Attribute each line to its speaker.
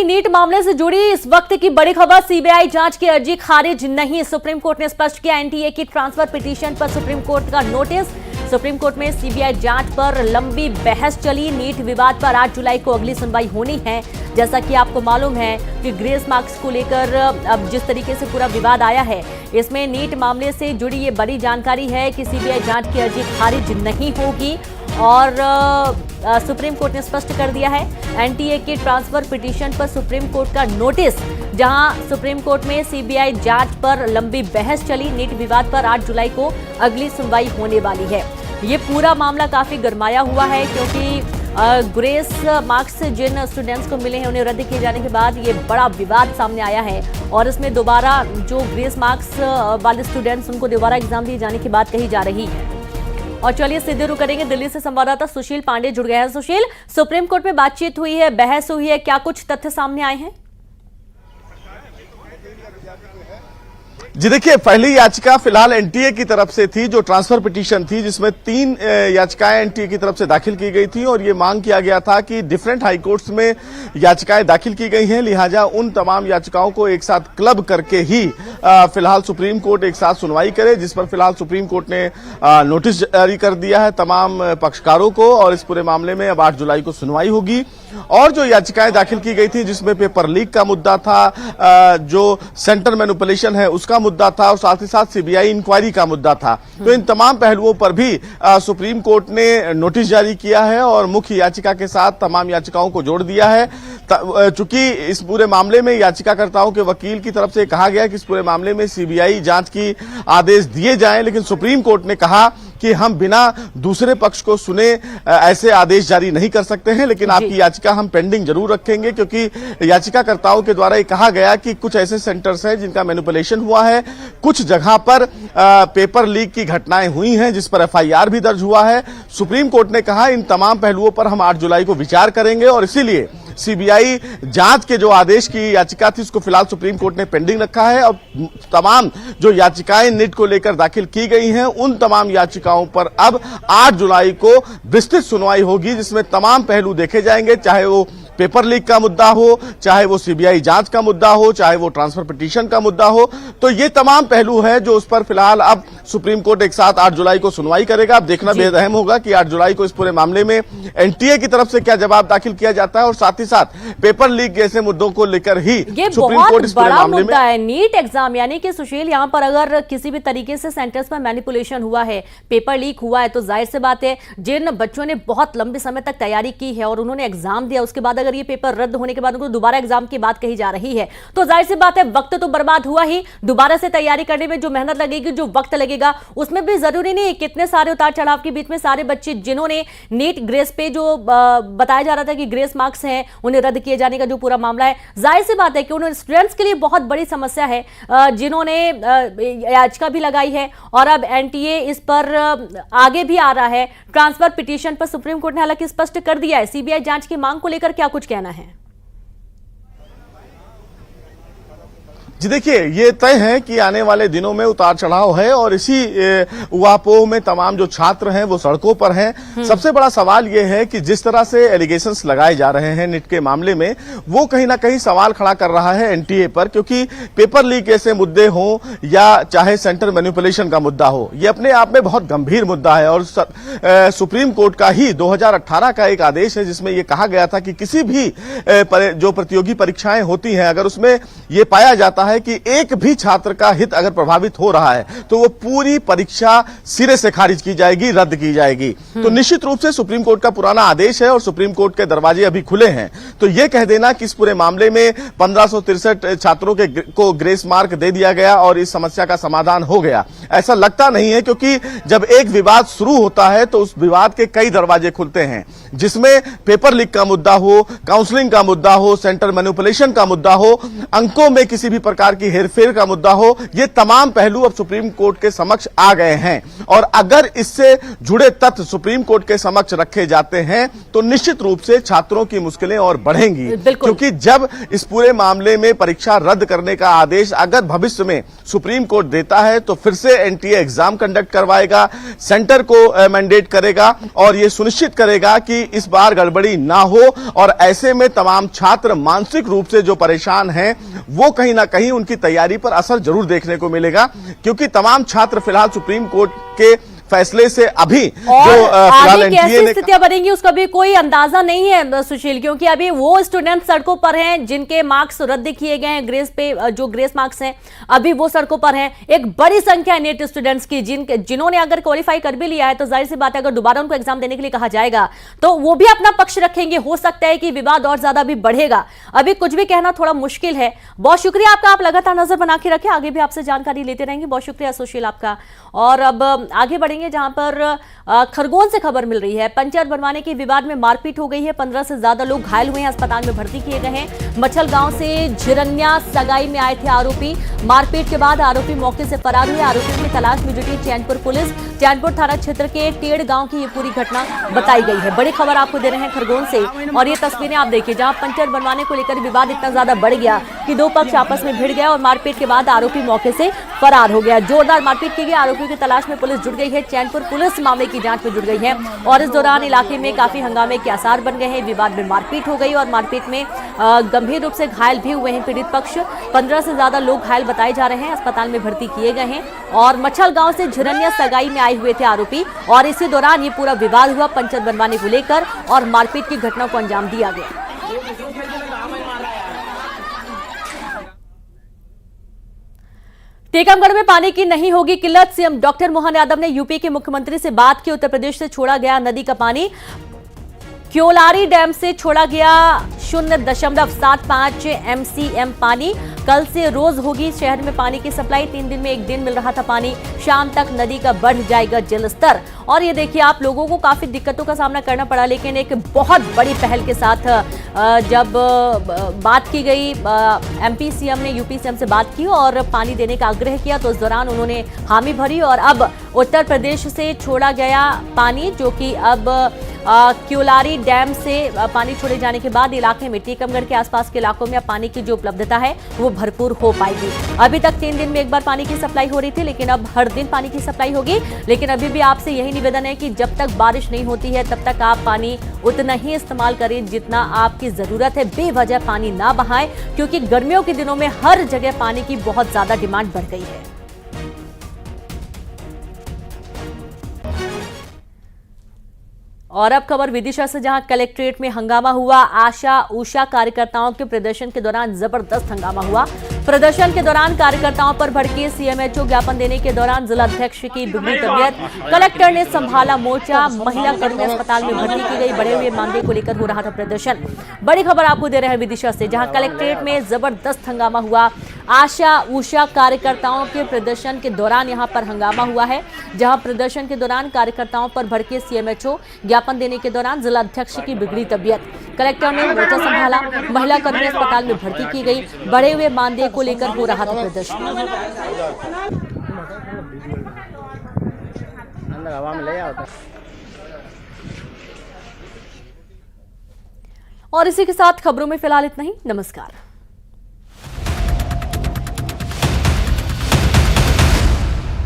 Speaker 1: NEET मामले से जुड़ी इस वक्त की बड़ी खबर, सीबीआई जांच की अर्जी खारिज नहीं। सुप्रीम कोर्ट ने स्पष्ट किया, एनटीए की ट्रांसफर पिटीशन पर सुप्रीम कोर्ट का नोटिस। सुप्रीम कोर्ट में सीबीआई जांच पर लंबी बहस चली। नीट विवाद पर 8 जुलाई को अगली सुनवाई होनी है। जैसा कि आपको मालूम है कि ग्रेस मार्क्स को लेकर अब जिस तरीके से पूरा विवाद आया है, इसमें नीट मामले से जुड़ी ये बड़ी जानकारी है कि सीबीआई जांच की अर्जी खारिज नहीं होगी और सुप्रीम कोर्ट ने स्पष्ट कर दिया है। एनटीए की ट्रांसफर पिटीशन पर सुप्रीम कोर्ट का नोटिस, जहां सुप्रीम कोर्ट में सीबीआई जांच पर लंबी बहस चली। नीट विवाद पर 8 जुलाई को अगली सुनवाई होने वाली है। ये पूरा मामला काफी गरमाया हुआ है क्योंकि ग्रेस मार्क्स जिन स्टूडेंट्स को मिले हैं उन्हें रद्द किए जाने के बाद ये बड़ा विवाद सामने आया है और इसमें दोबारा जो ग्रेस मार्क्स वाले स्टूडेंट्स उनको दोबारा एग्जाम दिए जाने की बात कही जा रही है। और चलिए सीधे रुक करेंगे, दिल्ली से संवाददाता सुशील पांडे जुड़ गए हैं। सुशील, सुप्रीम कोर्ट में बातचीत हुई है, बहस हुई है, क्या कुछ तथ्य सामने आए हैं?
Speaker 2: जी देखिए, पहली याचिका फिलहाल एनटीए की तरफ से थी, जो ट्रांसफर पिटीशन थी, जिसमें 3 याचिकाएं एनटीए की तरफ से दाखिल की गई थी और ये मांग किया गया था कि डिफरेंट हाई कोर्ट्स में याचिकाएं दाखिल की गई हैं, लिहाजा उन तमाम याचिकाओं को एक साथ क्लब करके ही फिलहाल सुप्रीम कोर्ट एक साथ सुनवाई करे, जिस पर फिलहाल सुप्रीम कोर्ट ने नोटिस जारी कर दिया है तमाम पक्षकारों को और इस पूरे मामले में अब 8 जुलाई को सुनवाई होगी। और जो याचिकाएं दाखिल की गई थी, जिसमें पेपर लीक का मुद्दा था, जो सेंटर मैनिपुलेशन है उसका मुद्दा था और साथ ही साथ सीबीआई इंक्वायरी का मुद्दा था, तो इन तमाम पहलुओं पर भी सुप्रीम कोर्ट ने नोटिस जारी किया है और मुख्य याचिका के साथ तमाम याचिकाओं को जोड़ दिया है। चूंकि इस पूरे मामले में याचिकाकर्ताओं के वकील की तरफ से कहा गया कि इस पूरे मामले में सीबीआई जांच की आदेश दिए जाएं, लेकिन सुप्रीम कोर्ट ने कहा कि हम बिना दूसरे पक्ष को सुने ऐसे आदेश जारी नहीं कर सकते हैं, लेकिन आपकी याचिका हम पेंडिंग जरूर रखेंगे, क्योंकि याचिकाकर्ताओं के द्वारा ये कहा गया कि कुछ ऐसे सेंटर्स हैं जिनका मैनिपुलेशन हुआ है, कुछ जगह पर पेपर लीक की घटनाएं हुई हैं जिस पर एफआईआर भी दर्ज हुआ है। सुप्रीम कोर्ट ने कहा इन तमाम पहलुओं पर हम 8 जुलाई को विचार करेंगे और इसीलिए सीबीआई जांच के जो आदेश की याचिका थी उसको फिलहाल सुप्रीम कोर्ट ने पेंडिंग रखा है और तमाम जो याचिकाएं नीट को लेकर दाखिल की गई हैं उन तमाम याचिकाओं पर अब 8 जुलाई को विस्तृत सुनवाई होगी, जिसमें तमाम पहलू देखे जाएंगे, चाहे वो पेपर लीक का मुद्दा हो, चाहे वो सीबीआई जांच का मुद्दा हो, चाहे वो ट्रांसफर पिटीशन का मुद्दा हो। तो ये तमाम पहलू है जो उस पर फिलहाल अब सुप्रीम कोर्ट एक साथ 8 जुलाई को सुनवाई करेगा। अब देखना बेहद अहम होगा कि 8 जुलाई को इस पूरे मामले में एनटीए की तरफ से क्या जवाब दाखिल किया जाता है और साथ ही साथ पेपर लीक जैसे मुद्दों को लेकर ही सुप्रीम कोर्ट इस पूरे मामले में
Speaker 1: है। नीट एग्जाम यानी कि सुशील, यहाँ पर अगर किसी भी तरीके से सेंटर्स में मैनिपुलेशन हुआ है, पेपर लीक हुआ है, तो जाहिर सी बात है जिन बच्चों ने बहुत लंबे समय तक तैयारी की है और उन्होंने एग्जाम दिया, उसके बाद अगर ये पेपर रद्द होने के बाद उनको दोबारा एग्जाम की बात कही जा रही है, तो जाहिर सी बात है वक्त तो बर्बाद हुआ ही। दोबारा से तैयारी करने में जो मेहनत लगेगी, जो वक्त लगेगा, उसमें भी जरूरी नहीं कितने सारे उतार चढ़ाव के बीच में सारे बच्चे जिन्होंने नीट ग्रेस पे जो बताया जा रहा था कि ग्रेस मार्क्स हैं उन्हें रद्द किए जाने का जो पूरा मामला है, जाहिर सी बात है कि उन्होंने स्टूडेंट्स के लिए बहुत बड़ी समस्या है, जिन्होंने याचिका भी लगाई है और अब एनटीए इस पर आगे भी आ रहा है। ट्रांसफर पिटीशन पर सुप्रीम कोर्ट ने हालांकि स्पष्ट कर दिया है। सीबीआई जांच की मांग को लेकर क्या कुछ कहना है?
Speaker 2: जी देखिए, ये तय है कि आने वाले दिनों में उतार चढ़ाव है और इसी उहापोह में तमाम जो छात्र हैं वो सड़कों पर हैं। सबसे बड़ा सवाल ये है कि जिस तरह से एलिगेशंस लगाए जा रहे हैं नीट के मामले में, वो कहीं ना कहीं सवाल खड़ा कर रहा है एनटीए पर, क्योंकि पेपर लीक ऐसे मुद्दे हों या चाहे सेंटर मैनिपुलेशन का मुद्दा हो, ये अपने आप में बहुत गंभीर मुद्दा है और सुप्रीम कोर्ट का ही 2018 का एक आदेश है जिसमें यह कहा गया था कि किसी भी जो प्रतियोगी परीक्षाएं होती हैं, अगर उसमें यह पाया जाता है कि एक भी छात्र का हित अगर प्रभावित हो रहा है तो वो पूरी परीक्षा सिरे से खारिज की जाएगी, रद्द की जाएगी। तो निश्चित रूप से सुप्रीम कोर्ट का पुराना आदेश है और सुप्रीम कोर्ट के दरवाजे अभी खुले हैं, तो ये कह देना कि इस पूरे मामले में 1563 छात्रों को ग्रेस मार्क दे दिया गया और इस समस्या का समाधान हो गया, ऐसा लगता नहीं है, क्योंकि जब एक विवाद शुरू होता है तो उस विवाद के कई दरवाजे खुलते हैं, जिसमें पेपर लीक का मुद्दा हो, काउंसलिंग का मुद्दा हो, सेंटर मैनिपुलेशन का मुद्दा हो, अंकों में किसी भी प्रकार प्रकार की हेरफेर का मुद्दा हो, ये तमाम पहलू अब सुप्रीम कोर्ट के समक्ष आ गए हैं। और अगर इससे जुड़े तथ्य सुप्रीम कोर्ट के समक्ष रखे जाते हैं तो निश्चित रूप से छात्रों की मुश्किलें और बढ़ेंगी, क्योंकि जब इस पूरे मामले में परीक्षा रद्द करने का आदेश अगर भविष्य में सुप्रीम कोर्ट देता है तो फिर से एनटीए एग्जाम कंडक्ट करवाएगा, सेंटर को मैंडेट करेगा और यह सुनिश्चित करेगा कि इस बार गड़बड़ी ना हो। और ऐसे में तमाम छात्र मानसिक रूप से जो परेशान हैं वो कहीं ना कहीं उनकी तैयारी पर असर जरूर देखने को मिलेगा, क्योंकि तमाम छात्र फिलहाल सुप्रीम कोर्ट के फैसले से अभी जो फिलहाल एनटीए ने
Speaker 1: स्थितियां बनेंगी उसका भी कोई अंदाजा नहीं है सुशील, क्योंकि अभी वो स्टूडेंट सड़कों पर हैं जिनके मार्क्स रद्द किए गए हैं, ग्रेस पे जो ग्रेस मार्क्स हैं अभी वो सड़कों पर हैं। एक बड़ी संख्या है नीट स्टूडेंट्स की जिन्होंने अगर क्वालिफाई कर भी लिया है तो जाहिर सी बात है अगर दोबारा उनको एग्जाम देने के लिए कहा जाएगा तो वो भी अपना पक्ष रखेंगे। हो सकता है कि विवाद और ज्यादा भी बढ़ेगा, अभी कुछ भी कहना थोड़ा मुश्किल है। बहुत शुक्रिया आपका, आप लगातार नजर बना के रखें, आगे भी आपसे जानकारी लेते रहेंगे। बहुत शुक्रिया सुशील आपका। और अब आगे बढ़ेंगे जहां पर खरगोन से खबर मिल रही है, पंचर बनवाने के विवाद में मारपीट हो गई है, 15 से ज्यादा लोग घायल हुए हैं, अस्पताल में भर्ती किए गए हैं। मछल गांव से झिरन्या सगाई में आए थे आरोपी, मारपीट के बाद आरोपी मौके से फरार हुए। आरोपियों की तलाश में जुटी चैनपुर पुलिस। चैनपुर थाना क्षेत्र के टेड़ गांव की ये पूरी घटना बताई गई है। बड़ी खबर आपको दे रहे हैं खरगोन से, और ये तस्वीरें आप देखिए जहां पंचर बनवाने को लेकर विवाद इतना ज्यादा बढ़ गया कि दो पक्ष आपस में भिड़ गया और मारपीट के बाद आरोपी मौके से फरार हो गया। जोरदार मारपीट की गई, आरोपियों की तलाश में पुलिस जुट गई है। चैनपुर पुलिस मामले की जांच में जुट गई है और इस दौरान इलाके में काफी हंगामे के आसार बन गए हैं। विवाद में मारपीट हो गई और मारपीट में गंभीर रूप से घायल भी हुए हैं पीड़ित पक्ष। 15 से ज्यादा लोग घायल बताए जा रहे हैं, अस्पताल में भर्ती किए गए हैं। और मछल गांव से झिरन्या सगाई में आए हुए थे आरोपी और इसी दौरान ये पूरा विवाद हुआ पंचर बनवाने को लेकर और मारपीट की घटना को अंजाम दिया गया। टीकमगढ़ में पानी की नहीं होगी किल्लत, सीएम डॉक्टर मोहन यादव ने यूपी के मुख्यमंत्री से बात की। उत्तर प्रदेश से छोड़ा गया नदी का पानी, क्योलारी डैम से छोड़ा गया 0.75 MCM पानी। कल से रोज होगी शहर में पानी की सप्लाई, 3 दिन में एक दिन मिल रहा था पानी, शाम तक नदी का बढ़ जाएगा जलस्तर। और ये देखिए आप लोगों को काफी दिक्कतों का सामना करना पड़ा, लेकिन एक बहुत बड़ी पहल के साथ जब बात की गई, MP CM ने यूपी CM से बात की और पानी देने का आग्रह किया तो उस दौरान उन्होंने हामी भरी और अब उत्तर प्रदेश से छोड़ा गया पानी, जो कि अब क्योलारी डैम से पानी छोड़े जाने के बाद इलाके में टीकमगढ़ के आसपास के इलाकों में अब पानी की जो उपलब्धता है वो भरपूर हो पाएगी। अभी तक 3 दिन में एक बार पानी की सप्लाई हो रही थी, लेकिन अब हर दिन पानी की सप्लाई होगी। लेकिन अभी भी आपसे यही निवेदन है कि जब तक बारिश नहीं होती है तब तक आप पानी उतना ही इस्तेमाल करें जितना आपकी जरूरत है, बेवजह पानी ना बहाएं, क्योंकि गर्मियों के दिनों में हर जगह पानी की बहुत ज्यादा डिमांड बढ़ गई है। और अब खबर विदिशा से, जहां कलेक्ट्रेट में हंगामा हुआ। आशा उषा कार्यकर्ताओं के प्रदर्शन के दौरान जबरदस्त हंगामा हुआ। प्रदर्शन के दौरान कार्यकर्ताओं पर भड़के CMHO, ज्ञापन देने के दौरान जिलाध्यक्ष की बिगड़ी तबीयत, कलेक्टर ने संभाला मोर्चा, महिला कर्मी अस्पताल में भर्ती की गई। बढ़े हुए मांगे को लेकर हो रहा था प्रदर्शन। बड़ी खबर आपको दे रहे हैं विदिशा से, जहां कलेक्ट्रेट में जबरदस्त हंगामा हुआ। आशा उषा कार्यकर्ताओं के प्रदर्शन के दौरान यहां पर हंगामा हुआ है, जहां प्रदर्शन के दौरान कार्यकर्ताओं पर भड़के CMHO, ज्ञापन देने के दौरान जिलाध्यक्ष की बिगड़ी तबीयत, कलेक्टर ने मोर्चा संभाला, महिला कर्मी अस्पताल में भर्ती की गई। बढ़े हुए मानदेय को लेकर हो रहा था प्रदर्शन। और इसी के साथ खबरों में फिलहाल इतना ही। नमस्कार।